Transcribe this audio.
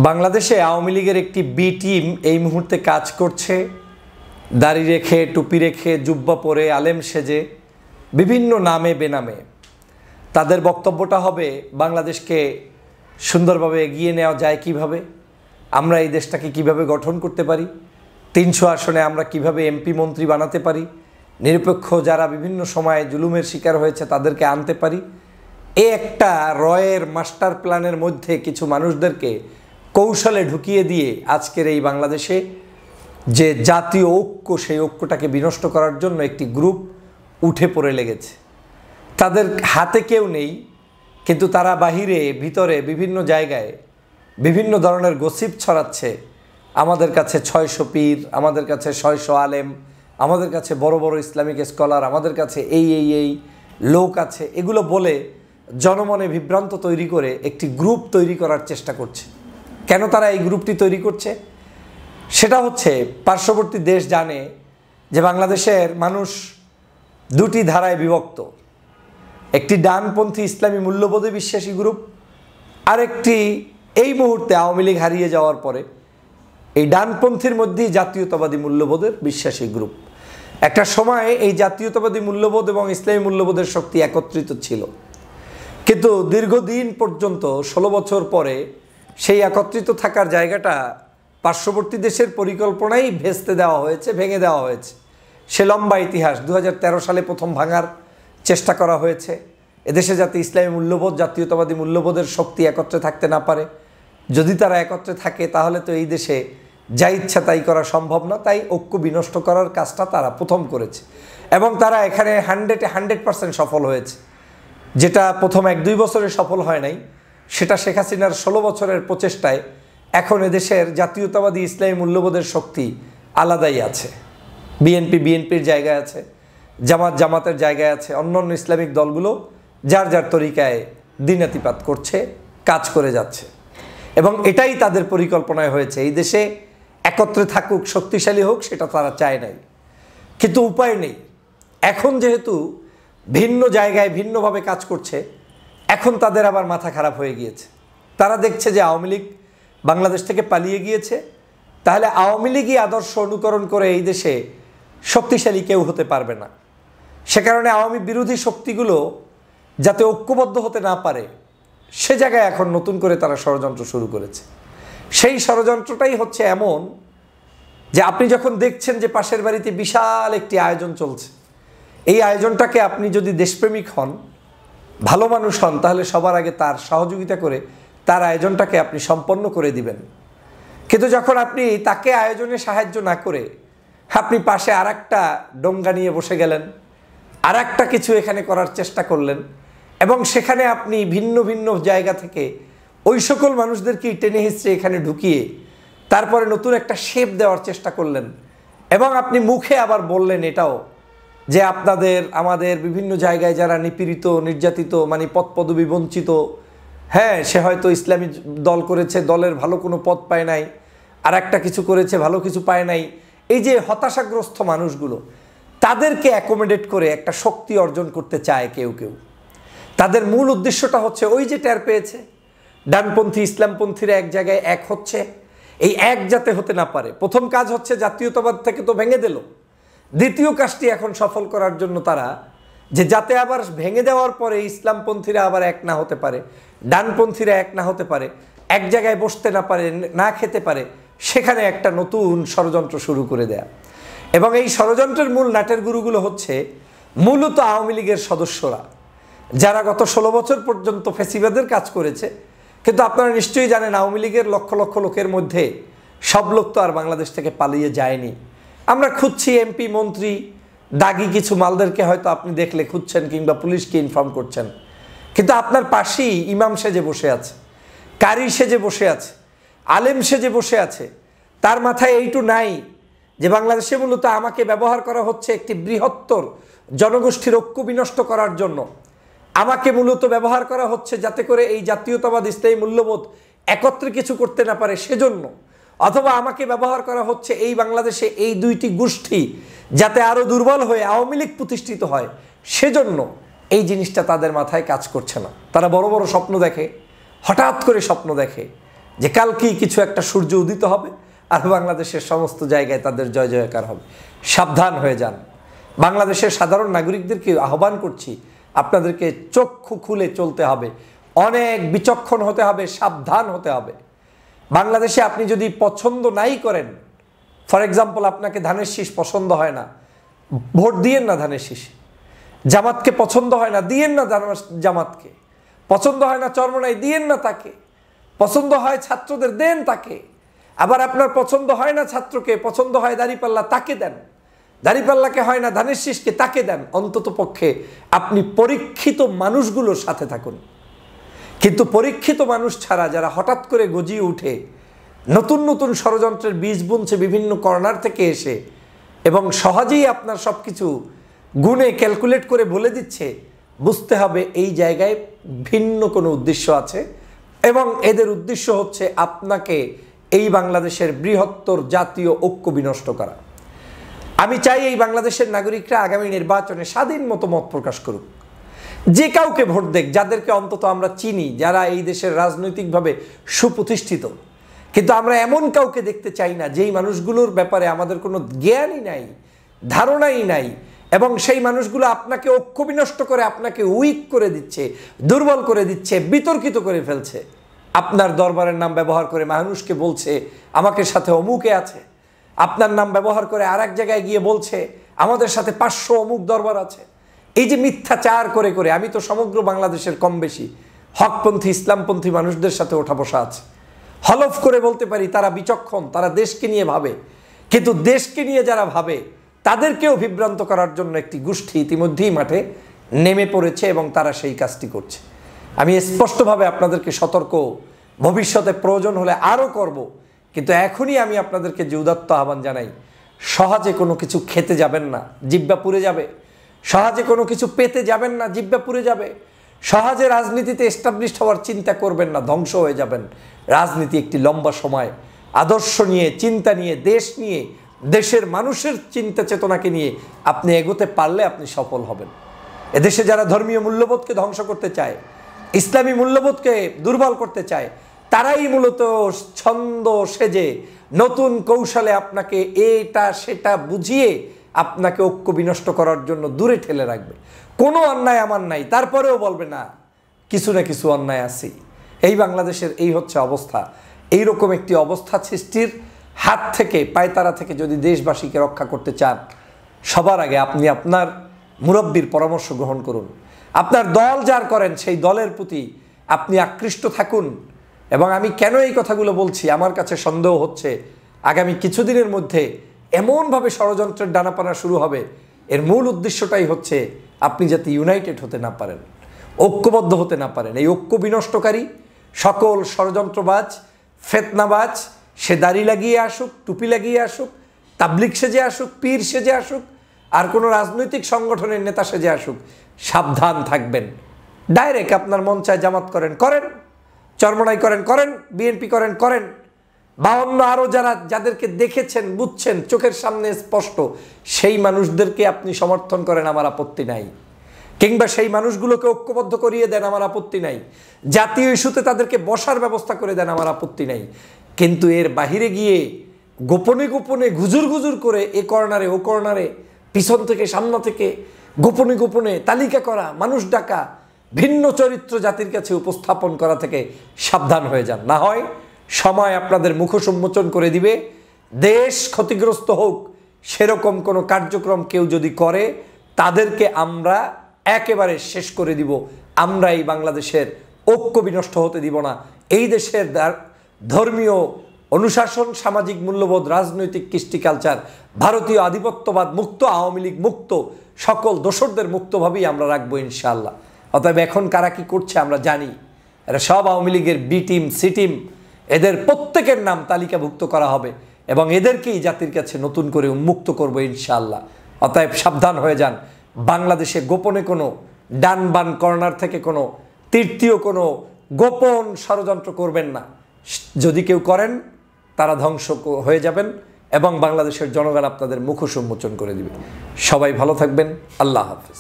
বাংলাদেশে আওয়ামী লীগের একটি বি টিম এই মুহূর্তে কাজ করছে। দাড়ি রেখে, টুপি রেখে, জুব্বা পরে, আলেম সেজে, বিভিন্ন নামে বেনামে। তাদের বক্তব্যটা হবে বাংলাদেশকে সুন্দরভাবে এগিয়ে নেওয়া যায় কিভাবে, আমরা এই দেশটাকে কিভাবে গঠন করতে পারি, ৩০০ আসনে আমরা কিভাবে এমপি মন্ত্রী বানাতে পারি, নিরপেক্ষ যারা বিভিন্ন সময়ে জুলুমের শিকার হয়েছে তাদেরকে আনতে পারি। এই একটা রয়ের মাস্টার প্ল্যানের মধ্যে কিছু মানুষদেরকে কৌশলে ঢুকিয়ে দিয়ে আজকের এই বাংলাদেশে যে জাতীয় ঐক্য, সেই ঐক্যটাকে বিনষ্ট করার জন্য একটি গ্রুপ উঠে পড়ে লেগেছে। তাদের হাতে কেউ নেই, কিন্তু তারা বাহিরে ভিতরে বিভিন্ন জায়গায় বিভিন্ন ধরনের গসিপ ছড়াচ্ছে। আমাদের কাছে ৬০০ পীর, আমাদের কাছে ৬০০ আলেম, আমাদের কাছে বড় বড় ইসলামিক স্কলার, আমাদের কাছে এই লোক আছে, এগুলো বলে জনমনে বিভ্রান্ত তৈরি করে একটি গ্রুপ তৈরি করার চেষ্টা করছে। কেন তারা এই গ্রুপটি তৈরি করছে? সেটা হচ্ছে পার্শ্ববর্তী দেশ জানে যে বাংলাদেশের মানুষ দুটি ধারায় বিভক্ত। একটি ডানপন্থী ইসলামী মূল্যবোধে বিশ্বাসী গ্রুপ, আরেকটি এই মুহূর্তে আওয়ামী লীগ হারিয়ে যাওয়ার পরে এই ডানপন্থীর মধ্যেই জাতীয়তাবাদী মূল্যবোধের বিশ্বাসী গ্রুপ। একটা সময়ে এই জাতীয়তাবাদী মূল্যবোধ এবং ইসলামী মূল্যবোধের শক্তি একত্রিত ছিল, কিন্তু দীর্ঘদিন পর্যন্ত ১৬ বছর পরে সেই একত্রিত থাকার জায়গাটা পার্শ্ববর্তী দেশের পরিকল্পনাই ভেস্তে দেওয়া হয়েছে, ভেঙে দেওয়া হয়েছে। সে লম্বা ইতিহাস। ২০১৩ সালে প্রথম ভাঙার চেষ্টা করা হয়েছে। এদেশে যাতে ইসলামী মূল্যবোধ, জাতীয়তাবাদী মূল্যবোধের শক্তি একত্রে থাকতে না পারে। যদি তারা একত্রে থাকে তাহলে তো এই দেশে যা ইচ্ছা তাই করা সম্ভব না। তাই ঐক্য বিনষ্ট করার কাজটা তারা প্রথম করেছে এবং তারা এখানে 100% সফল হয়েছে। যেটা প্রথম ১-২ বছরে সফল হয় নাই, সেটা শেখ হাসিনার ১৬ বছরের প্রচেষ্টায় এখন এদেশের জাতীয়তাবাদী ইসলামী মূল্যবোধের শক্তি আলাদাই আছে। বিএনপির জায়গায় আছে, জামাতের জায়গায় আছে, অন্যান্য ইসলামিক দলগুলো যার যার তরিকায় দিনাতিপাত করছে, কাজ করে যাচ্ছে এবং এটাই তাদের পরিকল্পনায় হয়েছে। এই দেশে একত্রে থাকুক, শক্তিশালী হোক, সেটা তারা চায় নাই, কিন্তু উপায় নেই। এখন যেহেতু ভিন্ন জায়গায় ভিন্নভাবে কাজ করছে, এখন তাদের আবার মাথা খারাপ হয়ে গিয়েছে। তারা দেখছে যে আওয়ামী লীগ বাংলাদেশ থেকে পালিয়ে গিয়েছে, তাহলে আওয়ামী লীগই আদর্শ অনুকরণ করে এই দেশে শক্তিশালী কেউ হতে পারবে না। সে কারণে আওয়ামী বিরোধী শক্তিগুলো যাতে ঐক্যবদ্ধ হতে না পারে, সে জায়গায় এখন নতুন করে তারা ষড়যন্ত্র শুরু করেছে। সেই ষড়যন্ত্রটাই হচ্ছে এমন যে আপনি যখন দেখছেন যে পাশের বাড়িতে বিশাল একটি আয়োজন চলছে, এই আয়োজনটাকে আপনি যদি দেশপ্রেমিক হন, ভালো মানুষ হন, তাহলে সবার আগে তার সহযোগিতা করে তার আয়োজনটাকে আপনি সম্পন্ন করে দিবেন। কিন্তু যখন আপনি তাকে আয়োজনে সাহায্য না করে আপনি পাশে আরেকটা ডোঙ্গা নিয়ে বসে গেলেন, আরেকটা কিছু এখানে করার চেষ্টা করলেন এবং সেখানে আপনি ভিন্ন ভিন্ন জায়গা থেকে ওই সকল মানুষদেরকেই টেনে হিঁচড়ে এখানে ঢুকিয়ে তারপরে নতুন একটা শেপ দেওয়ার চেষ্টা করলেন এবং আপনি মুখে আবার বললেন এটাও যে আমাদের বিভিন্ন জায়গায় যারা নিপীড়িত, নির্যাতিত, মানে পদ পদবি বঞ্চিত, হ্যাঁ, সে হয়তো ইসলামী দল করেছে, দলের ভালো কোনো পদ পায় নাই, আর একটা কিছু করেছে, ভালো কিছু পায় নাই, এই যে হতাশাগ্রস্ত মানুষগুলো, তাদেরকে অ্যাকোমোডেট করে একটা শক্তি অর্জন করতে চায় কেউ কেউ। তাদের মূল উদ্দেশ্যটা হচ্ছে ওই যে টের পেয়েছে ডানপন্থী ইসলামপন্থীরা এক জায়গায় এক হচ্ছে, এই এক যাতে হতে না পারে। প্রথম কাজ হচ্ছে জাতীয়তাবাদ থেকে তো ভেঙে দিল, দ্বিতীয় কাজটি এখন সফল করার জন্য তারা যে যাতে আবার ভেঙে দেওয়ার পরে ইসলামপন্থীরা আবার এক না হতে পারে, ডানপন্থীরা এক না হতে পারে, এক জায়গায় বসতে না পারে, না খেতে পারে, সেখানে একটা নতুন ষড়যন্ত্র শুরু করে দেয়া। এবং এই ষড়যন্ত্রের মূল নাটের গুরুগুলো হচ্ছে মূলত আওয়ামী লীগের সদস্যরা, যারা গত ১৬ বছর পর্যন্ত ফ্যাসিবাদের কাজ করেছে। কিন্তু আপনারা নিশ্চয়ই জানেন আওয়ামী লীগের লক্ষ লক্ষ লোকের মধ্যে সব লোক তো আর বাংলাদেশ থেকে পালিয়ে যায়নি। আমরা খুঁজছি এমপি মন্ত্রী, দাগি কিছু মালদেরকে হয়তো আপনি দেখলে খুঁজছেন কিংবা পুলিশকে ইনফর্ম করছেন, কিন্তু আপনার পাশেই ইমাম সেজে বসে আছে, কারি সেজে বসে আছে, আলেম সেজে বসে আছে। তার মাথায় এইটু নাই যে বাংলাদেশে মূলত আমাকে ব্যবহার করা হচ্ছে একটি বৃহত্তর জনগোষ্ঠীর ঐক্য বিনষ্ট করার জন্য। আমাকে মূলত ব্যবহার করা হচ্ছে যাতে করে এই জাতীয়তাবাদ ইসলামী মূল্যবোধ একত্রে কিছু করতে না পারে সেজন্য, অথবা আমাকে ব্যবহার করা হচ্ছে এই বাংলাদেশে এই দুইটি গোষ্ঠী যাতে আরও দুর্বল হয়ে আওয়ামী লীগ প্রতিষ্ঠিত হয় সেজন্য। এই জিনিসটা তাদের মাথায় কাজ করছে না। তারা বড় বড় স্বপ্ন দেখে, হঠাৎ করে স্বপ্ন দেখে যে কালকেই কিছু একটা সূর্য উদিত হবে আর বাংলাদেশের সমস্ত জায়গায় তাদের জয় জয়কার হবে। সাবধান হয়ে যান। বাংলাদেশের সাধারণ নাগরিকদেরকে আহ্বান করছি, আপনাদেরকে চক্ষু খুলে চলতে হবে, অনেক বিচক্ষণ হতে হবে, সাবধান হতে হবে। বাংলাদেশে আপনি যদি পছন্দ নাই করেন, ফর এক্সাম্পল আপনাকে ধানের শীষ পছন্দ হয় না, ভোট দিয়েন না ধানের শীষ। জামাতকে পছন্দ হয় না, দিয়েন না জামাতকে। পছন্দ হয় না চরমোনাই, দিয়েন না তাকে। পছন্দ হয় ছাত্রদের, দেন তাকে। আবার আপনার পছন্দ হয় না ছাত্রকে, পছন্দ হয় দাঁড়িপাল্লা, তাকে দেন। দাঁড়িপাল্লাকে হয় না ধানের শীষকে, তাকে দেন। অন্তত পক্ষে আপনি পরীক্ষিত মানুষগুলোর সাথে থাকুন। কিন্তু পরীক্ষিত মানুষ ছাড়া যারা হঠাৎ করে গজিয়ে উঠে নতুন নতুন ষড়যন্ত্রের বীজ বুনছে বিভিন্ন কর্নার থেকে এসে, এবং সহজেই আপনার সব কিছু গুণে ক্যালকুলেট করে বলে দিচ্ছে, বুঝতে হবে এই জায়গায় ভিন্ন কোনো উদ্দেশ্য আছে, এবং এদের উদ্দেশ্য হচ্ছে আপনাকে এই বাংলাদেশের বৃহত্তর জাতীয় ঐক্য বিনষ্ট করা। আমি চাই এই বাংলাদেশের নাগরিকরা আগামী নির্বাচনে স্বাধীন মতো মত প্রকাশ করুক, যে কাউকে ভোট দেখ, যাদেরকে অন্তত আমরা চিনি, যারা এই দেশের রাজনৈতিকভাবে সুপ্রতিষ্ঠিত। কিন্তু আমরা এমন কাউকে দেখতে চাই না যেই মানুষগুলোর ব্যাপারে আমাদের কোনো জ্ঞানই নাই, ধারণাই নাই, এবং সেই মানুষগুলো আপনাকে ঐক্য বিনষ্ট করে, আপনাকে উইক করে দিচ্ছে, দুর্বল করে দিচ্ছে, বিতর্কিত করে ফেলছে। আপনার দরবারের নাম ব্যবহার করে মানুষকে বলছে আমাকে সাথে অমুকে আছে, আপনার নাম ব্যবহার করে আর এক জায়গায় গিয়ে বলছে আমাদের সাথে 500 অমুক দরবার আছে। এই যে মিথ্যাচার করে করে, আমি তো সমগ্র বাংলাদেশের কম বেশি হকপন্থী ইসলামপন্থী মানুষদের সাথে ওঠা বসা আছে, হলফ করে বলতে পারি তারা বিচক্ষণ, তারা দেশকে নিয়ে ভাবে। কিন্তু দেশকে নিয়ে যারা ভাবে তাদেরকেও বিভ্রান্ত করার জন্য একটি গোষ্ঠী ইতিমধ্যেই মাঠে নেমে পড়েছে, এবং তারা সেই কাজটি করছে। আমি স্পষ্টভাবে আপনাদেরকে সতর্ক, ভবিষ্যতে প্রয়োজন হলে আরও করব, কিন্তু এখনই আমি আপনাদেরকে যে উদাত্ত আহ্বান জানাই, সহজে কোনো কিছু খেতে যাবেন না, জিহ্বা পুড়ে যাবে। সহজে কোনো কিছু পেতে যাবেন না, জিহ্বা পুড়ে যাবে। সহজে রাজনীতিতে এস্টাবলিশড হওয়ার চিন্তা করবেন না, ধ্বংস হয়ে যাবেন। রাজনীতি একটি লম্বা সময়, আদর্শ নিয়ে, চিন্তা নিয়ে, দেশ নিয়ে, দেশের মানুষের চিন্তা চেতনাকে নিয়ে আপনি এগোতে পারলে আপনি সফল হবেন। এদেশে যারা ধর্মীয় মূল্যবোধকে ধ্বংস করতে চায়, ইসলামী মূল্যবোধকে দুর্বল করতে চায়, তারাই মূলত ছন্দ সেজে নতুন কৌশলে আপনাকে এটা সেটা বুঝিয়ে আপনাকে ঐক্য বিনষ্ট করার জন্য দূরে ঠেলে রাখবে। কোনো অন্যায় আমার নাই, তারপরেও বলবে না কিছু না কিছু অন্যায় আছে। এই বাংলাদেশের এই হচ্ছে অবস্থা। এইরকম একটি অবস্থা সৃষ্টির হাত থেকে, পায়তারা থেকে যদি দেশবাসীকে রক্ষা করতে চান, সবার আগে আপনি আপনার মুরব্বীর পরামর্শ গ্রহণ করুন। আপনার দল যার করেন সেই দলের প্রতি আপনি আকৃষ্ট থাকুন। এবং আমি কেন এই কথাগুলো বলছি, আমার কাছে সন্দেহ হচ্ছে আগামী কিছুদিনের মধ্যে এমনভাবে ষড়যন্ত্রের ডানাপানা শুরু হবে, এর মূল উদ্দেশ্যটাই হচ্ছে আপনি যাতে ইউনাইটেড হতে না পারেন, ঐক্যবদ্ধ হতে না পারেন। এই ঐক্য বিনষ্টকারী সকল ষড়যন্ত্রবাজ, ফেতনাবাজ, সে দাড়ি লাগিয়ে আসুক, টুপি লাগিয়ে আসুক, তাবলিগ সেজে আসুক, পীর সেজে আসুক, আর কোনো রাজনৈতিক সংগঠনের নেতা সেজে আসুক, সাবধান থাকবেন। ডাইরেক্ট আপনার মন চায় জামাত করেন, করেন, চরমোনাই করেন, করেন, বিএনপি করেন, করেন, বা অন্য আরও যাদেরকে দেখেছেন, বুঝছেন, চোখের সামনে স্পষ্ট, সেই মানুষদেরকে আপনি সমর্থন করেন, আমার আপত্তি নাই। কিংবা সেই মানুষগুলোকে ঐক্যবদ্ধ করিয়ে দেন, আমার আপত্তি নাই। জাতীয় ইস্যুতে তাদেরকে বসার ব্যবস্থা করে দেন, আমার আপত্তি নাই। কিন্তু এর বাহিরে গিয়ে গোপনে গোপনে ঘুজুর ঘুজুর করে এ কর্নারে ও কর্নারে, পিছন থেকে সামনে থেকে গোপনে গোপনে তালিকা করা, মানুষ ডাকা, ভিন্ন চরিত্র জাতির কাছে উপস্থাপন করা থেকে সাবধান হয়ে যান। না হয় সময় আপনাদের মুখোশ উন্মোচন করে দিবে। দেশ ক্ষতিগ্রস্ত হোক সেরকম কোনো কার্যক্রম কেউ যদি করে, তাদেরকে আমরা একেবারে শেষ করে দিব। আমরা এই বাংলাদেশের ঐক্য বিনষ্ট হতে দিব না। এই দেশের ধর্মীয় অনুশাসন, সামাজিক মূল্যবোধ, রাজনৈতিক কৃষ্টি কালচার, ভারতীয় আধিপত্যবাদ মুক্ত, আওয়ামী লীগ মুক্ত, সকল দোসরদের মুক্তভাবেই আমরা রাখবো ইনশাআল্লাহ। অতএব এখন কারা কি করছে আমরা জানি। এরা সব আওয়ামী লীগের বি টিম, সি টিম, এদের প্রত্যেকের নাম তালিকাভুক্ত করা হবে এবং এদেরকেই জাতির কাছে নতুন করে উন্মুক্ত করবো ইনশাআল্লাহ। অতএব সাবধান হয়ে যান। বাংলাদেশে গোপনে কোনো ডান বান কর্নার থেকে কোনো তৃতীয় কোনো গোপন ষড়যন্ত্র করবেন না। যদি কেউ করেন তারা ধ্বংস হয়ে যাবেন এবং বাংলাদেশের জনগণ আপনাদের মুখোশ উন্মোচন করে দিবে। সবাই ভালো থাকবেন। আল্লাহ হাফেজ।